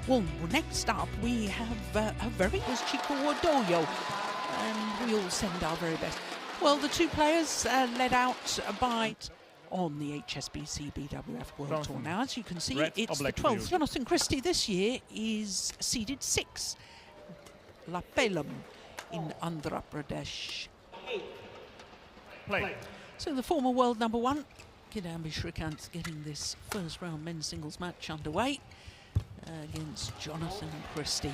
Well, next up we have a very Chico Doyo, and we all send our very best. Well, the two players led out by on the HSBC BWF World Tour. Now, as you can see, it's the 12th. Jonatan Christie this year is seeded 6. Belum in Andhra Pradesh. Play. So the former world number 1, Kidambi Srikanth, getting this first round men's singles match underway against Jonatan Christie.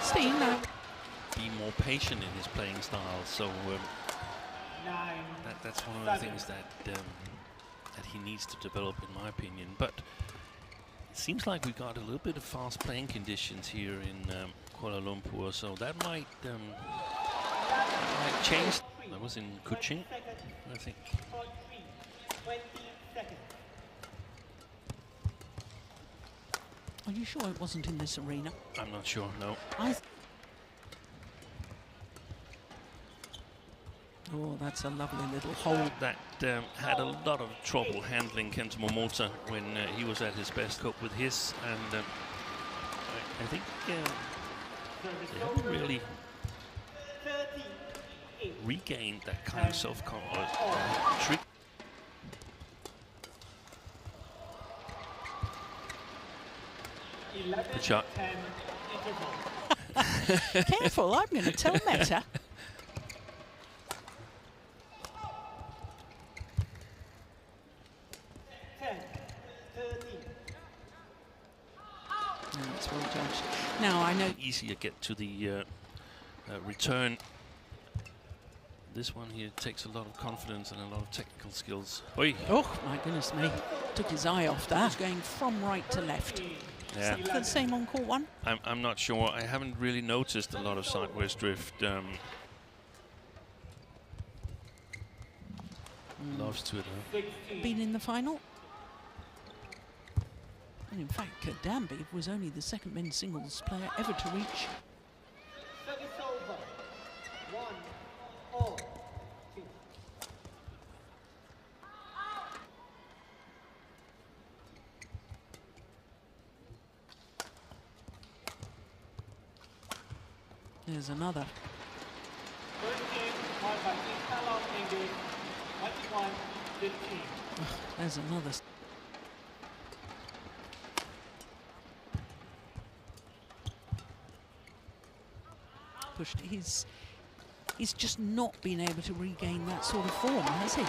Steen now. Be more patient in his playing style, so that's one of the things that that he needs to develop, in my opinion. But it seems like we got a little bit of fast playing conditions here in Kuala Lumpur, so that might change. That was in Kuching, I think. Are you sure it wasn't in this arena? I'm not sure, no. Oh, that's a lovely little hole. That had a lot of trouble handling Kento Momota when he was at his best. Cope with his, and I think they haven't really regained that kind of self-confidence. Good shot. Careful, I'm going to tell Meta. That's well judged. Now I know easier get to the return. This one here takes a lot of confidence and a lot of technical skills. Oi. Oh my goodness me! Took his eye off that. Going from right to left. Yeah. Is that the same on court 1? I'm not sure. I haven't really noticed a lot of sideways drift. Loves to it. Been in the final. And in fact, Kidambi was only the second men's singles player ever to reach. There's another. There's another. Pushed. He's just not been able to regain that sort of form, has he?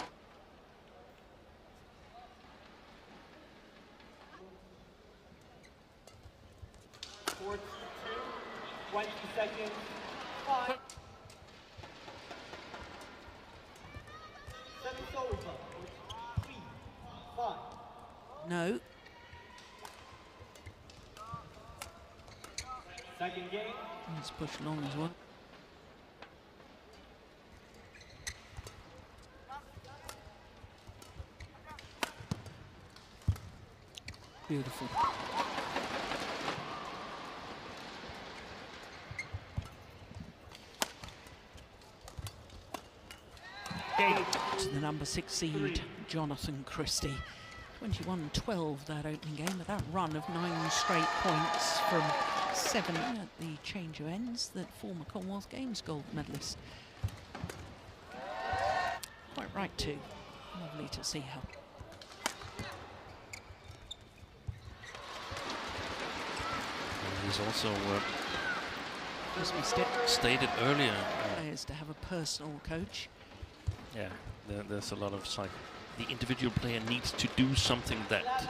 No. Second game. Let's push long as well. Beautiful. To the number 6 seed, Jonatan Christie. 21-12 that opening game, with that run of 9 straight points from 7 at the change of ends, that former Commonwealth Games gold medalist. Quite right too. Lovely to see her. He's also As we stated earlier, players to have a personal coach. Yeah, there's a lot of the individual player needs to do something that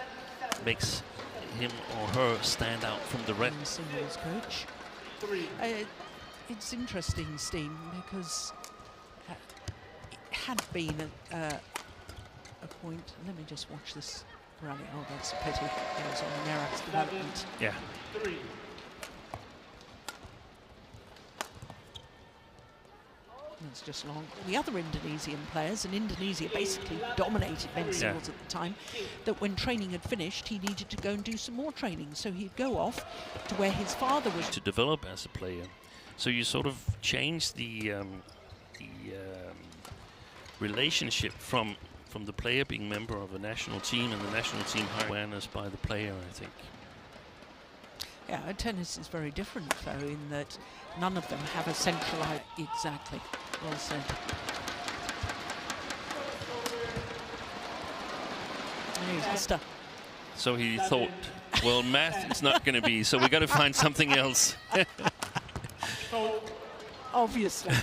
makes him or her stand out from the rest. Singles coach. It's interesting, Steen, because it had been a point. Let me just watch this rally. Oh, that's a pity. It was on the Merritt's development. Yeah. It's just long. The other Indonesian players, and Indonesia basically dominated men's singles at the time, that when training had finished, he needed to go and do some more training. So he'd go off to where his father was. To develop as a player. So you sort of change the relationship from from the player being member of a national team, and the national team high awareness by the player, I think. Yeah, tennis is very different, though, in that none of them have a centralized... Exactly. Well said. So he thought, well, math it's not going to be, so we got to find something else. Obviously.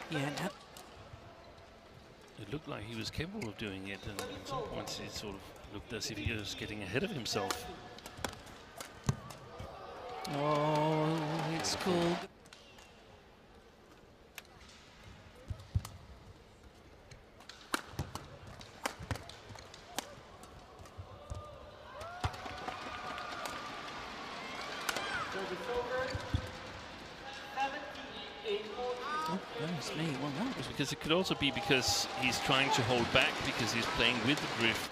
Yeah, no. It looked like he was capable of doing it, and at some points it sort of looked as if he was getting ahead of himself. Oh, it's cool. Oh, goodness me. Well, that was... Because it could also be because he's trying to hold back because he's playing with the drift.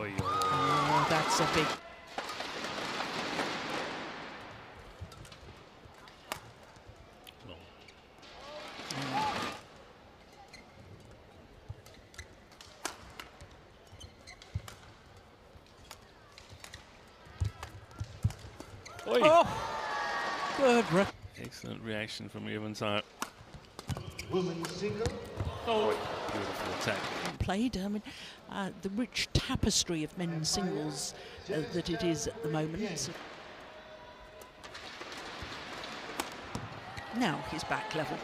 Oh, that's a big... No. Oh, good. Excellent reaction from Evans-Hart. Women's single. Oh, beautiful attack. Played, I mean, the rich tapestry of men's singles that it is at the moment. Now he's back level.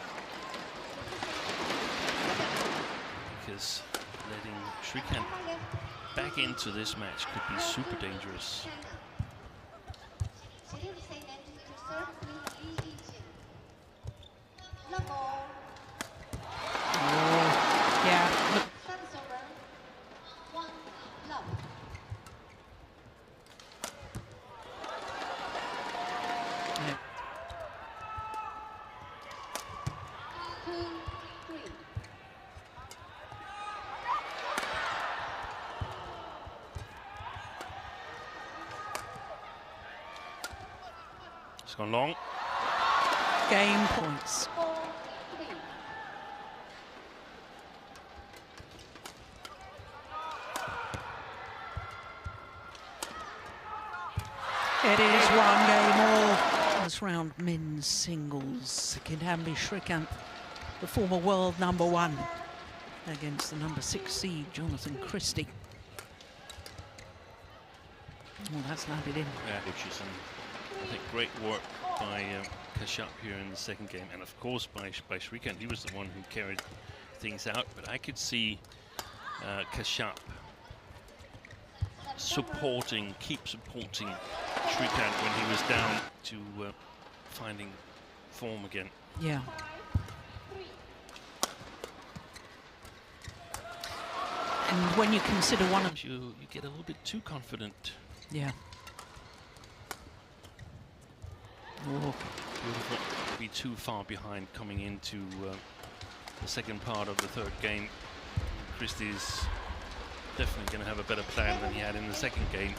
Because letting Srikanth back into this match could be super dangerous. Oh, yeah. It's gone long. Game points. It is 1 game all. This round, men's singles. Kidambi Srikanth, the former world #1, against the #6 seed, Jonatan Christie. Oh, that's landed in. Yeah, which is I think great work by Kashyap here in the second game, and of course by Srikanth. He was the one who carried things out, but I could see Kashyap keep supporting Srikanth when he was down to finding form again. Yeah. And when you consider one of you get a little bit too confident. Yeah. Oh. Beautiful. Be too far behind coming into the second part of the third game. Christie's definitely going to have a better plan than he had in the second game.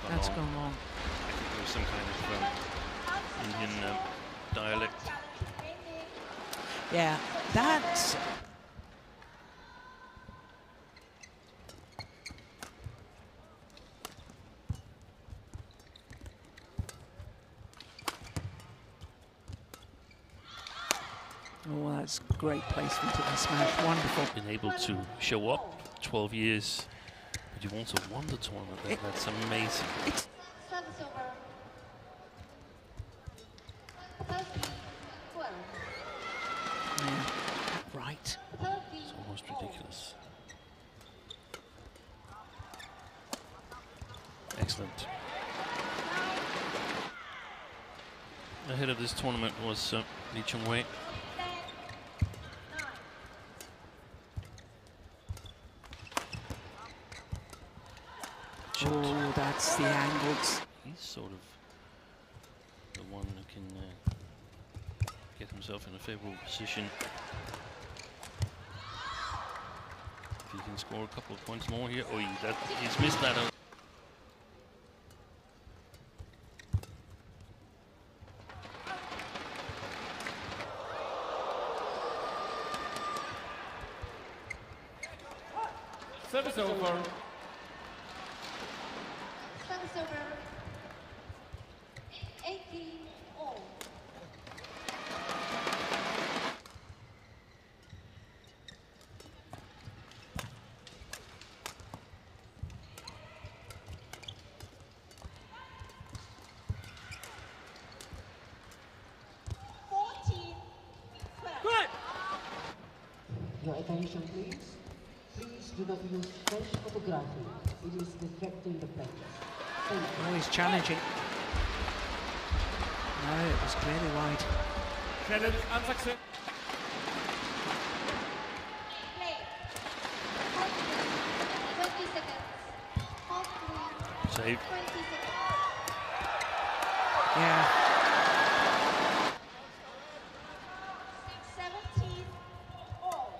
That's gone long. I think there was some kind of Indian dialect. Yeah, that's... Oh, that's great placement of the smash. Wonderful. Been able to show up 12 years, but you've also won the tournament. That's amazing. It's yeah, right. It's almost ridiculous. Excellent. Ahead of this tournament was Lee Chung-wei. That's the angles. He's sort of the one who can get himself in a favourable position. If he can score a couple of points more here. Oh, he's missed that out. Service over. Service over. 18-all. Good. Your attention, please. Please do not use fresh photography. It is distracting the players. Thank you. Always challenging. No, it was clearly wide. Challenge unsuccessful. Play. 20 seconds. Half three. Save. 20 seconds. Yeah. 17-all.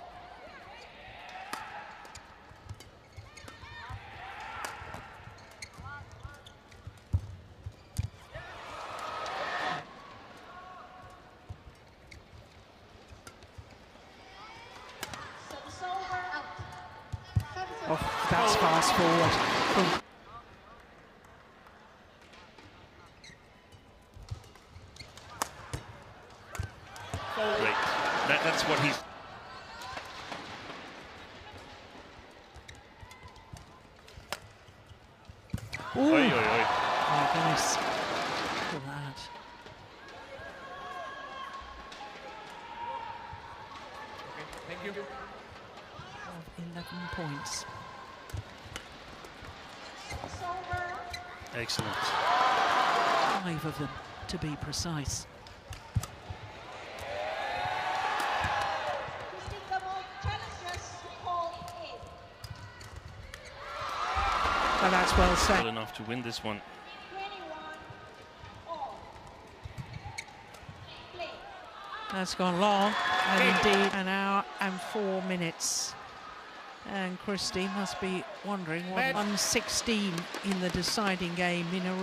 Service over. Out. Service over. Oh, that's fast forward. From Great. That's what he's. Ooh. Oi, oi, oi. Oh, goodness. Look at that. Thank you. Of 11 points. Service over. Excellent. 5 of them, to be precise. Christie double challenges call in. And that's well Well set. enough to win this one. 21-all. Play. That's gone long, and indeed an hour and 4 minutes. And Christie must be wondering what 116 in the deciding game in a